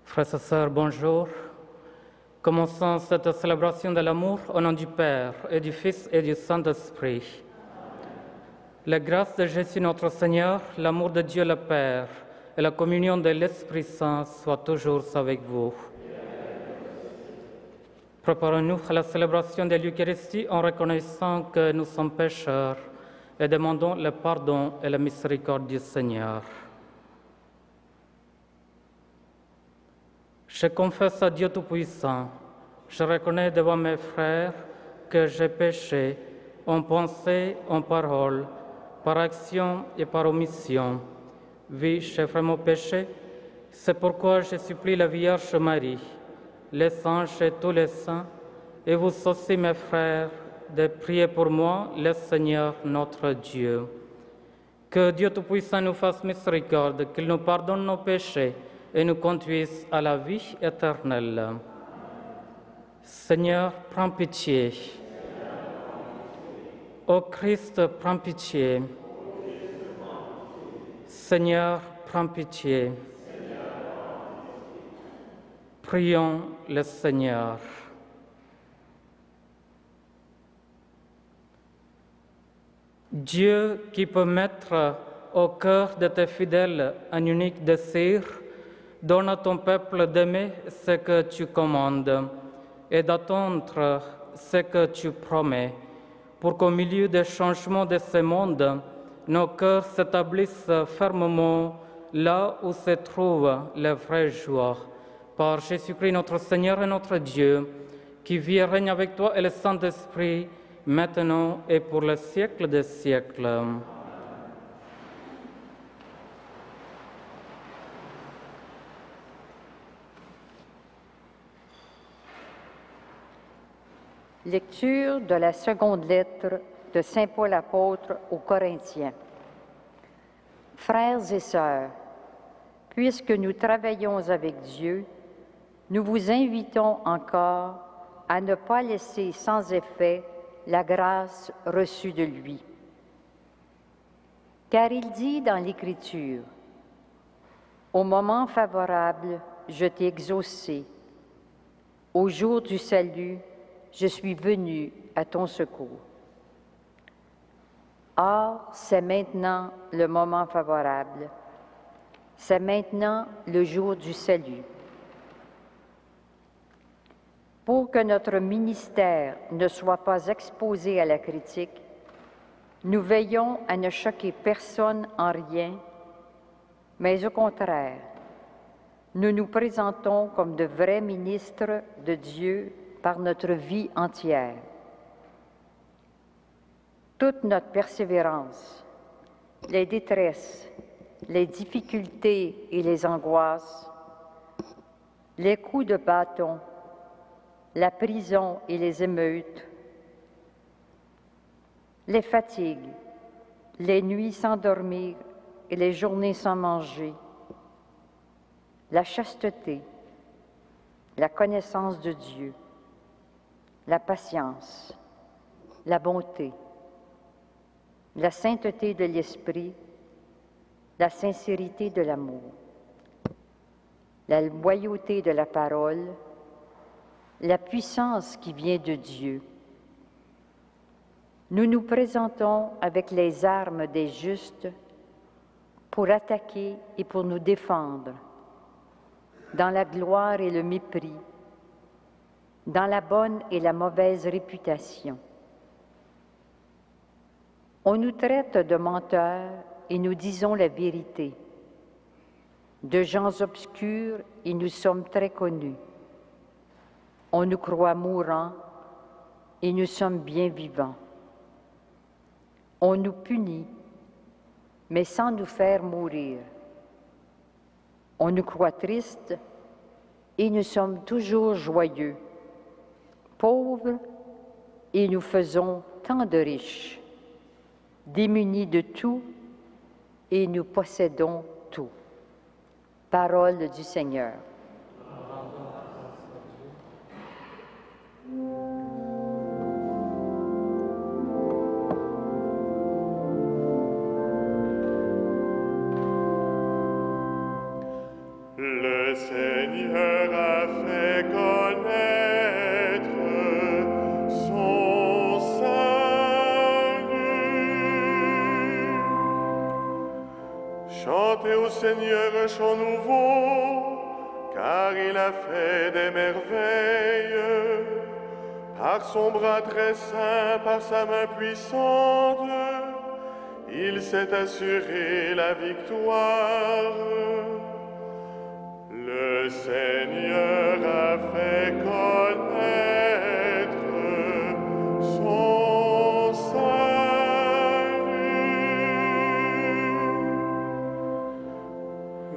Frères et sœurs, bonjour. Commençons cette célébration de l'amour au nom du Père et du Fils et du Saint-Esprit. La grâce de Jésus notre Seigneur, l'amour de Dieu le Père et la communion de l'Esprit Saint soient toujours avec vous. Préparons-nous à la célébration de l'Eucharistie en reconnaissant que nous sommes pécheurs et demandons le pardon et la miséricorde du Seigneur. Je confesse à Dieu Tout-Puissant, je reconnais devant mes frères que j'ai péché en pensée, en parole, par action et par omission. Oui, j'ai vraiment péché. C'est pourquoi je supplie la Vierge Marie, les anges et tous les saints, et vous aussi, mes frères, de prier pour moi, le Seigneur notre Dieu. Que Dieu Tout-Puissant nous fasse miséricorde, qu'il nous pardonne nos péchés et nous conduise à la vie éternelle. Seigneur, prends pitié. Ô Christ, prends pitié. Seigneur, prends pitié. Prions le Seigneur. Dieu qui peut mettre au cœur de tes fidèles un unique désir, donne à ton peuple d'aimer ce que tu commandes et d'attendre ce que tu promets, pour qu'au milieu des changements de ce monde, nos cœurs s'établissent fermement là où se trouve la vraie joie. Par Jésus-Christ notre Seigneur et notre Dieu, qui vit et règne avec toi et le Saint-Esprit, maintenant et pour le siècle des siècles. Lecture de la seconde lettre de Saint Paul apôtre aux Corinthiens. Frères et sœurs, puisque nous travaillons avec Dieu, nous vous invitons encore à ne pas laisser sans effet la grâce reçue de lui. Car il dit dans l'Écriture, « Au moment favorable, je t'ai exaucé. Au jour du salut, je suis venu à ton secours. » Or, c'est maintenant le moment favorable. C'est maintenant le jour du salut. Pour que notre ministère ne soit pas exposé à la critique, nous veillons à ne choquer personne en rien, mais au contraire, nous nous présentons comme de vrais ministres de Dieu par notre vie entière. Toute notre persévérance, les détresses, les difficultés et les angoisses, les coups de bâton, la prison et les émeutes, les fatigues, les nuits sans dormir et les journées sans manger, la chasteté, la connaissance de Dieu, la patience, la bonté, la sainteté de l'esprit, la sincérité de l'amour, la loyauté de la parole, la puissance qui vient de Dieu. Nous nous présentons avec les armes des justes pour attaquer et pour nous défendre, dans la gloire et le mépris, dans la bonne et la mauvaise réputation. On nous traite de menteurs et nous disons la vérité, de gens obscurs et nous sommes très connus. On nous croit mourants et nous sommes bien vivants. On nous punit, mais sans nous faire mourir. On nous croit tristes et nous sommes toujours joyeux, pauvres et nous faisons tant de riches, démunis de tout et nous possédons tout. Parole du Seigneur. Le Seigneur fait connaître son salut. Chantez au Seigneur un chant nouveau, car il a fait des merveilles. Par son bras très saint, par sa main puissante, il s'est assuré la victoire. Le Seigneur a fait connaître son salut.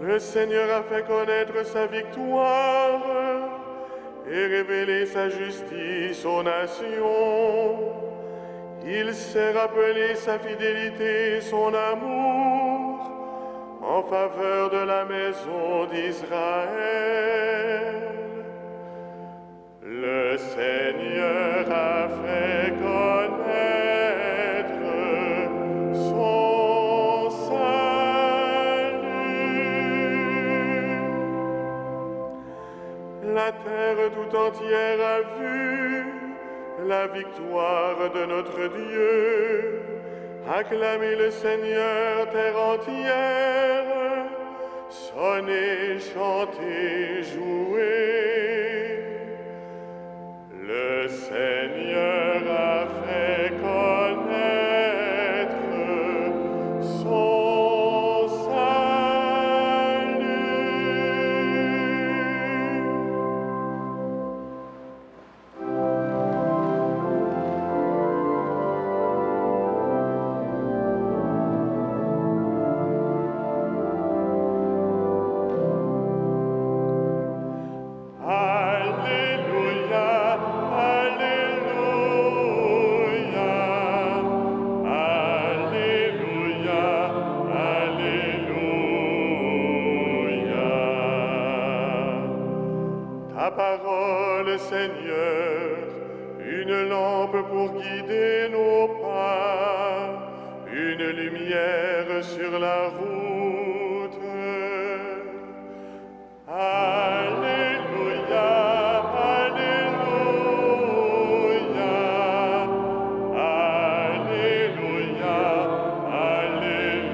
Le Seigneur a fait connaître sa victoire et révélé sa justice aux nations. Il s'est rappelé sa fidélité et son amour en faveur de la maison d'Israël. Le Seigneur a fait connaître son salut. La terre tout entière a vu la victoire de notre Dieu. Acclamez le Seigneur, terre entière. Sonnez, chantez, jouez. Le Seigneur a fait connaître son salut. Seigneur, une lampe pour guider nos pas, une lumière sur la route. Alléluia, Alléluia, Alléluia, Alléluia.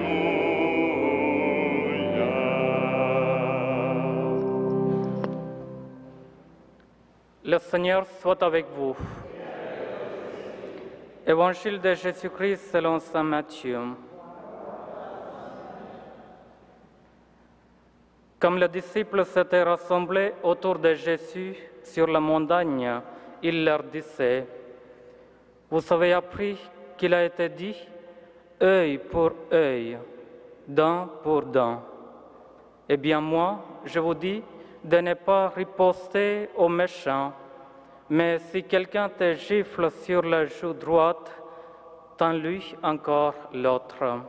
Le Seigneur soit avec vous. Évangile de Jésus-Christ selon saint Matthieu. Comme les disciples s'étaient rassemblés autour de Jésus sur la montagne, il leur disait, « Vous avez appris qu'il a été dit, œil pour œil, dent pour dent. Eh bien moi, je vous dis, de ne pas riposter aux méchants, mais si quelqu'un te gifle sur la joue droite, tends-lui encore l'autre.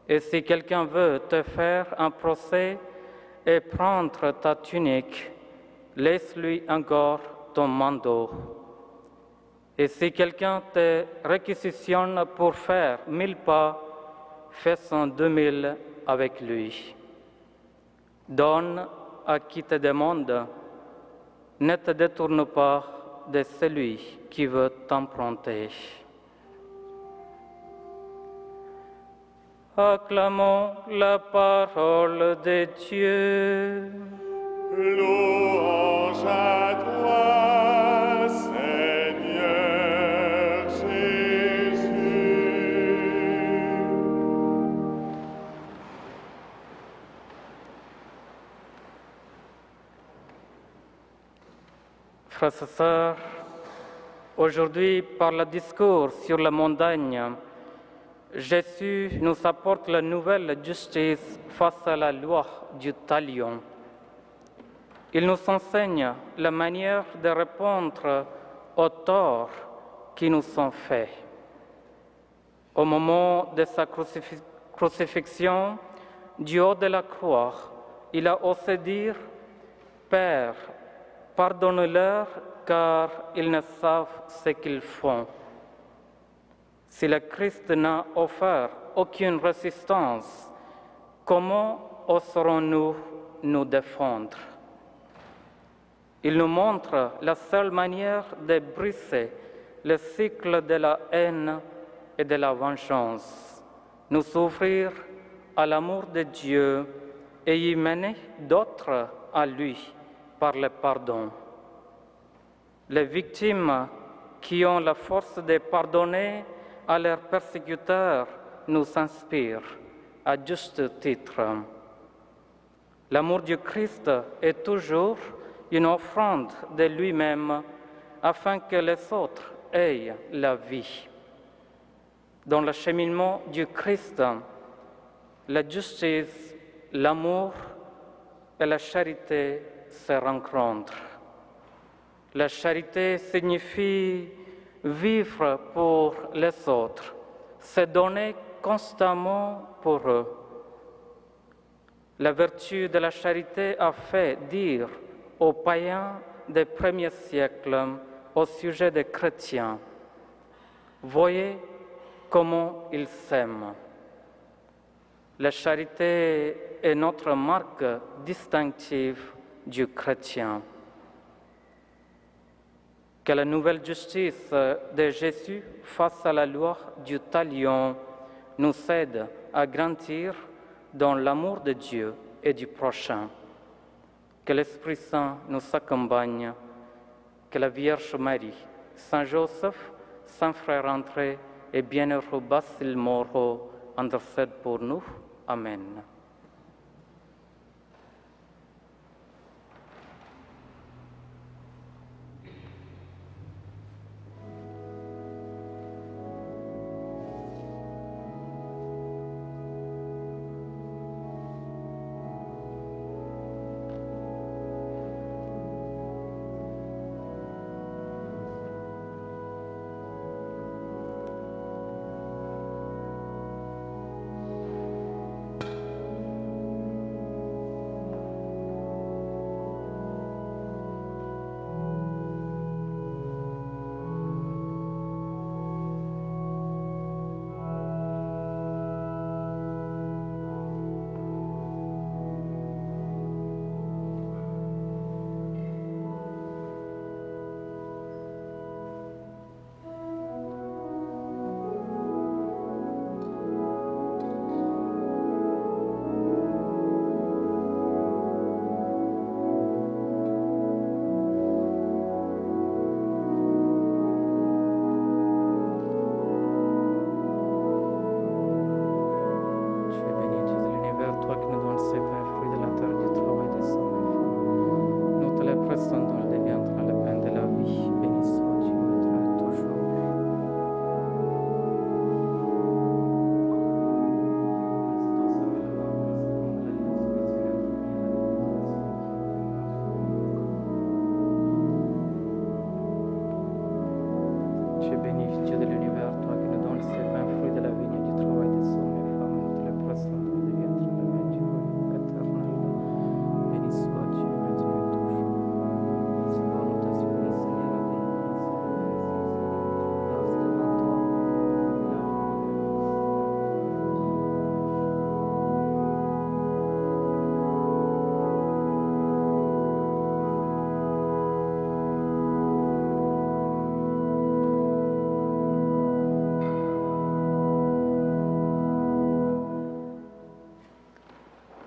Et si quelqu'un veut te faire un procès et prendre ta tunique, laisse-lui encore ton manteau. Et si quelqu'un te réquisitionne pour faire 1000 pas, fais-en 2000 avec lui. Donne à qui te demande, ne te détourne pas de celui qui veut t'emprunter. Acclamons la parole de Dieu. Louange à toi, Seigneur Jésus. Frères et sœurs, aujourd'hui, par le discours sur la montagne, Jésus nous apporte la nouvelle justice face à la loi du talion. Il nous enseigne la manière de répondre aux torts qui nous sont faits. Au moment de sa crucifixion, du haut de la croix, il a osé dire « Père, pardonne-leur car ils ne savent ce qu'ils font ». Si le Christ n'a offert aucune résistance, comment oserons-nous nous défendre? Il nous montre la seule manière de briser le cycle de la haine et de la vengeance, nous ouvrir à l'amour de Dieu et y mener d'autres à lui par le pardon. Les victimes qui ont la force de pardonner à leurs persécuteurs nous inspirent à juste titre. L'amour du Christ est toujours une offrande de lui-même afin que les autres aient la vie. Dans le cheminement du Christ, la justice, l'amour et la charité se rencontrent. La charité signifie vivre pour les autres, se donner constamment pour eux. La vertu de la charité a fait dire aux païens des premiers siècles au sujet des chrétiens, « Voyez comment ils s'aiment ». La charité est notre marque distinctive du chrétien. Que la nouvelle justice de Jésus face à la loi du talion nous aide à grandir dans l'amour de Dieu et du prochain. Que l'Esprit Saint nous accompagne, que la Vierge Marie, Saint Joseph, Saint Frère André et bienheureux Basile Moreau intercèdent pour nous. Amen.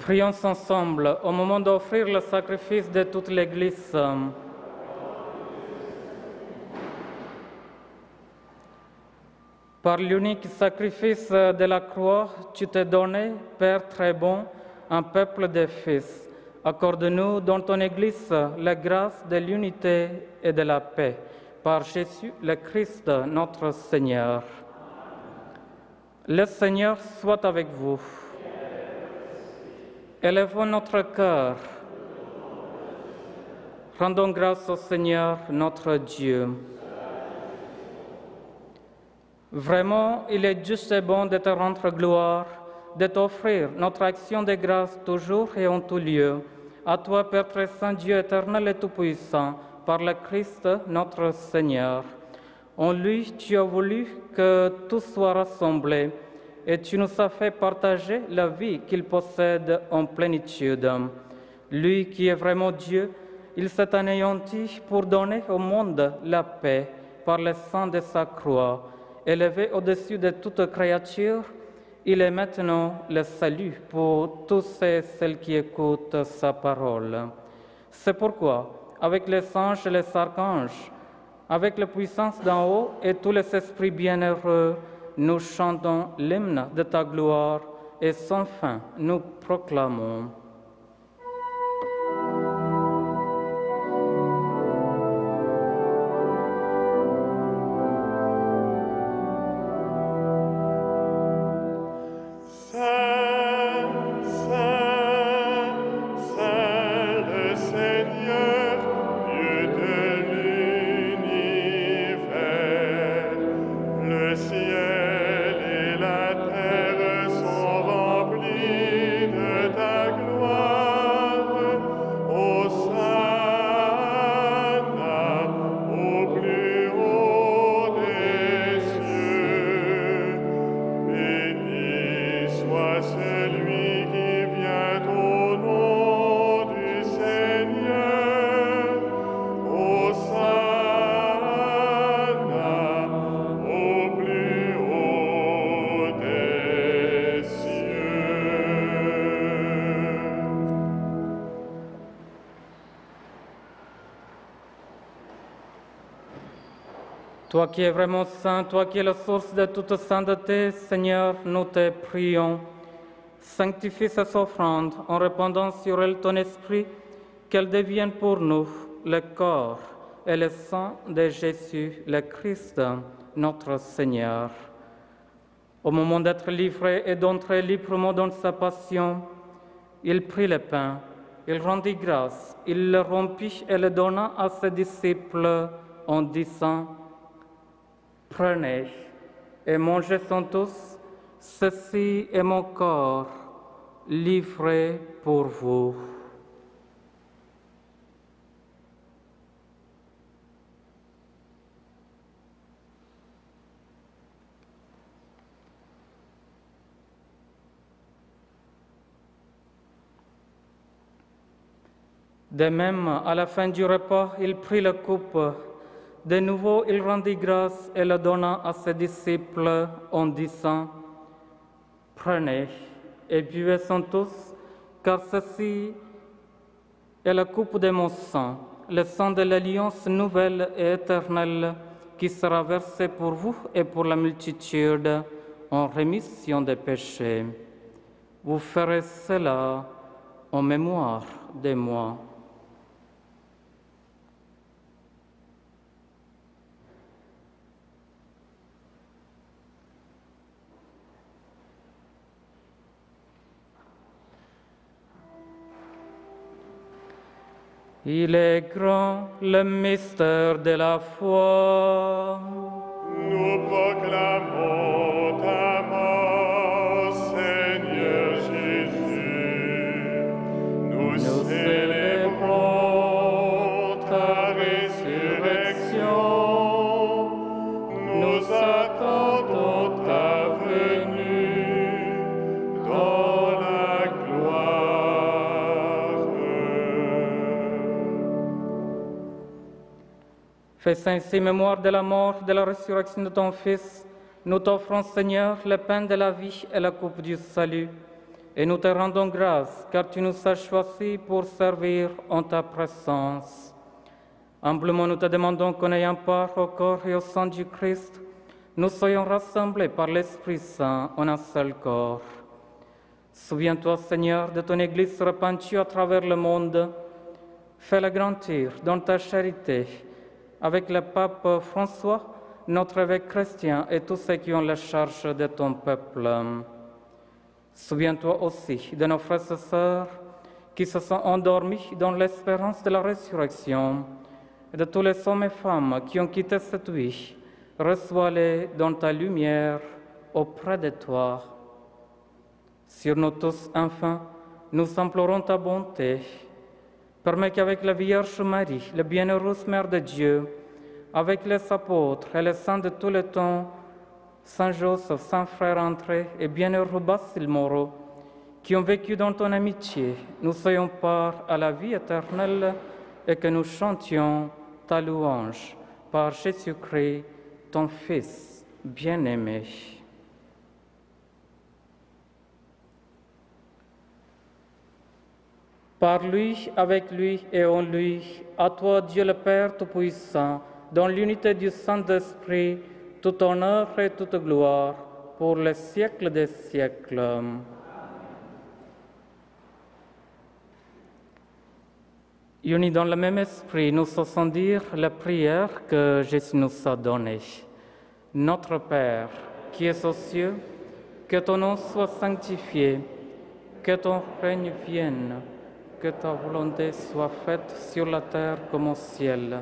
Prions ensemble au moment d'offrir le sacrifice de toute l'Église. Par l'unique sacrifice de la croix, tu t'es donné, Père très bon, un peuple de fils. Accorde-nous dans ton Église la grâce de l'unité et de la paix. Par Jésus le Christ, notre Seigneur. Le Seigneur soit avec vous. Élevons notre cœur. Rendons grâce au Seigneur, notre Dieu. Vraiment, il est juste et bon de te rendre gloire, de t'offrir notre action de grâce toujours et en tout lieu. À toi, Père très saint, Dieu éternel et tout-puissant, par le Christ, notre Seigneur. En lui, tu as voulu que tout soit rassemblé, et tu nous as fait partager la vie qu'il possède en plénitude. Lui qui est vraiment Dieu il s'est anéanti pour donner au monde la paix par le sang de sa croix. Élevé au-dessus de toute créature, il est maintenant le salut pour tous ceux et celles qui écoutent sa parole. C'est pourquoi, avec les anges et les archanges, avec la puissance d'en haut et tous les esprits bienheureux, nous chantons l'hymne de ta gloire et sans fin nous proclamons. Toi qui es vraiment saint, toi qui es la source de toute sainteté, Seigneur, nous te prions. Sanctifie ces offrandes en répandant sur elles ton esprit, qu'elles deviennent pour nous le corps et le sang de Jésus, le Christ, notre Seigneur. Au moment d'être livré et d'entrer librement dans sa passion, il prit le pain, il rendit grâce, il le rompit et le donna à ses disciples en disant: Prenez et mangez-en tous, ceci est mon corps livré pour vous. De même, à la fin du repas, il prit la coupe. De nouveau, il rendit grâce et la donna à ses disciples en disant: Prenez et buvez-en tous, car ceci est la coupe de mon sang, le sang de l'alliance nouvelle et éternelle qui sera versé pour vous et pour la multitude en rémission des péchés. Vous ferez cela en mémoire de moi. Il est grand le mystère de la foi. Nous proclamons ta mort, Seigneur Jésus. Nous célébrons ta résurrection. Nous attendons ta venue dans la gloire. Fais ainsi mémoire de la mort, de la résurrection de ton Fils. Nous t'offrons, Seigneur, le pain de la vie et la coupe du salut. Et nous te rendons grâce, car tu nous as choisis pour servir en ta présence. Humblement, nous te demandons qu'en ayant part au corps et au sang du Christ, nous soyons rassemblés par l'Esprit Saint en un seul corps. Souviens-toi, Seigneur, de ton Église répandue à travers le monde. Fais-la grandir dans ta charité, avec le pape François, notre évêque chrétien et tous ceux qui ont la charge de ton peuple. Souviens-toi aussi de nos frères et sœurs qui se sont endormis dans l'espérance de la résurrection et de tous les hommes et femmes qui ont quitté cette vie. Reçois-les dans ta lumière auprès de toi. Sur nous tous, enfin, nous implorons ta bonté. Permets qu'avec la Vierge Marie, la bienheureuse Mère de Dieu, avec les apôtres et les saints de tous les temps, Saint Joseph, Saint Frère André et bienheureux Basile Moreau, qui ont vécu dans ton amitié, nous soyons part à la vie éternelle et que nous chantions ta louange par Jésus-Christ, ton Fils bien-aimé. Par lui, avec lui et en lui, à toi Dieu le Père Tout-Puissant, dans l'unité du Saint-Esprit, tout honneur et toute gloire, pour les siècles des siècles. Unis dans le même esprit, nous osons dire la prière que Jésus nous a donnée. Notre Père, qui es aux cieux, que ton nom soit sanctifié, que ton règne vienne, que ta volonté soit faite sur la terre comme au ciel.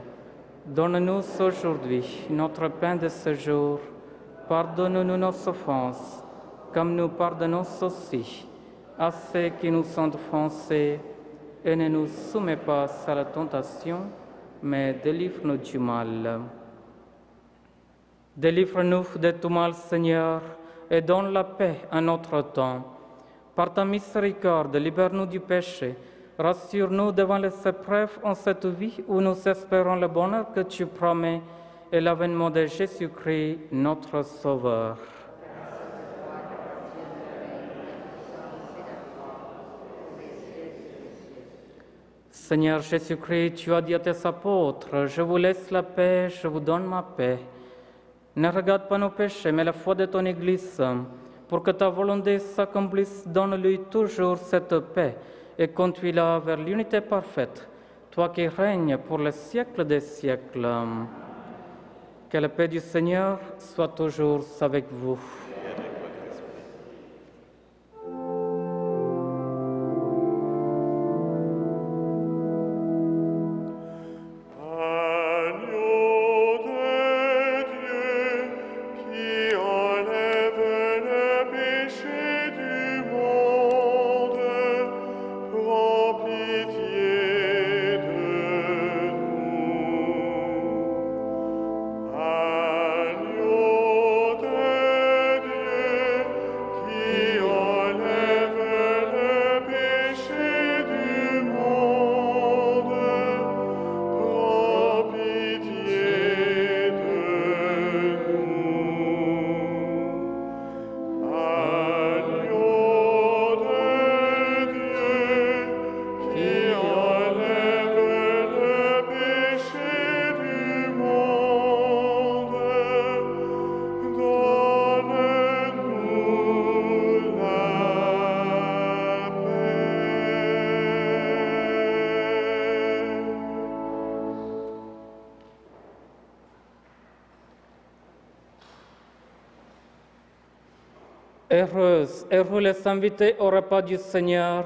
Donne-nous aujourd'hui notre pain de ce jour. Pardonne-nous nos offenses, comme nous pardonnons aussi à ceux qui nous ont offensés. Et ne nous soumets pas à la tentation, mais délivre-nous du mal. Délivre-nous de tout mal, Seigneur, et donne la paix à notre temps. Par ta miséricorde, libère-nous du péché. Rassure-nous devant les épreuves en cette vie où nous espérons le bonheur que tu promets et l'avènement de Jésus-Christ, notre Sauveur. Seigneur Jésus-Christ, tu as dit à tes apôtres, « Je vous laisse la paix, je vous donne ma paix. » Ne regarde pas nos péchés, mais la foi de ton Église. Pour que ta volonté s'accomplisse, donne-lui toujours cette paix et conduis-la vers l'unité parfaite, toi qui règnes pour les siècles des siècles. Que la paix du Seigneur soit toujours avec vous. Heureux les invités au repas du Seigneur.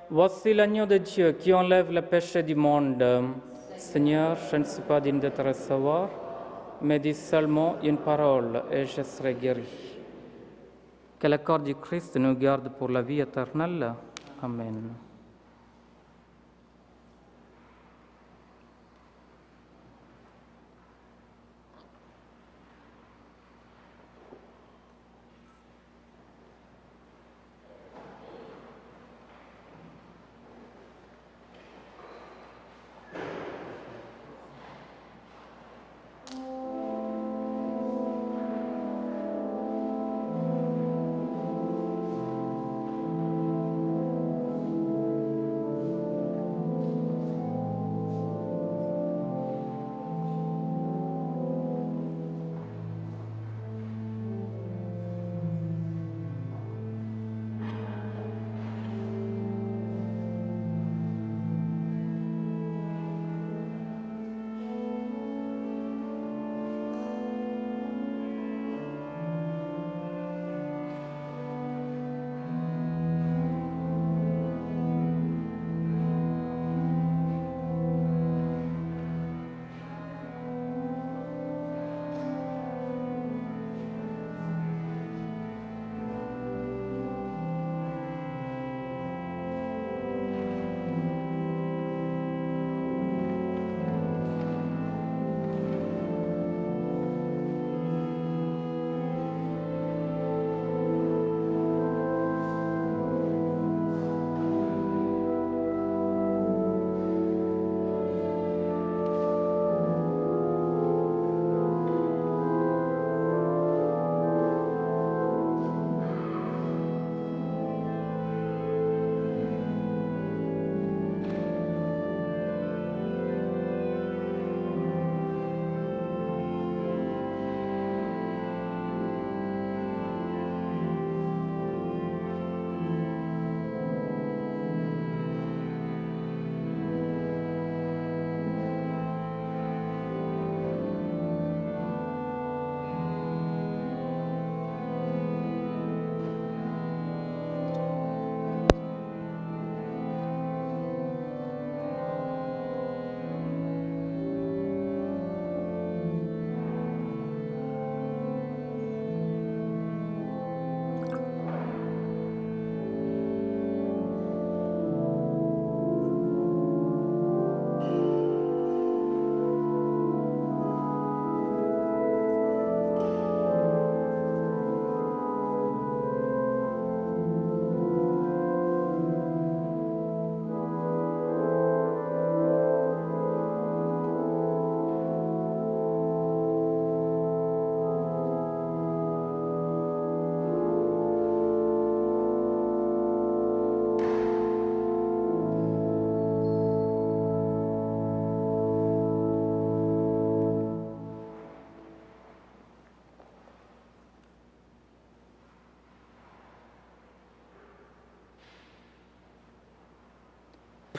Voici l'agneau de Dieu qui enlève le péché du monde. Seigneur, je ne suis pas digne de te recevoir, mais dis seulement une parole et je serai guéri. Que le corps du Christ nous garde pour la vie éternelle. Amen.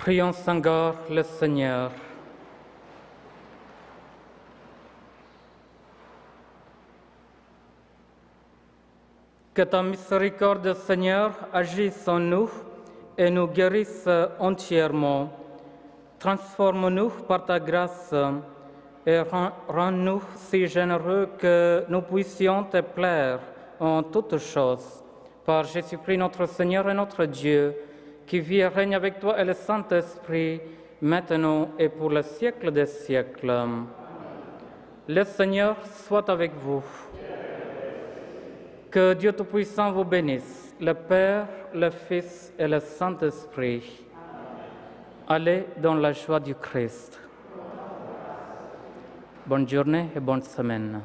Prions Seigneur le Seigneur. Que ta miséricorde, Seigneur, agisse en nous et nous guérisse entièrement. Transforme-nous par ta grâce et rends-nous si généreux que nous puissions te plaire en toutes choses. Par Jésus-Christ notre Seigneur et notre Dieu, qui vit et règne avec toi et le Saint-Esprit, maintenant et pour le siècle des siècles. Amen. Le Seigneur soit avec vous. Que Dieu Tout-Puissant vous bénisse, le Père, le Fils et le Saint-Esprit. Allez dans la joie du Christ. Bonne journée et bonne semaine.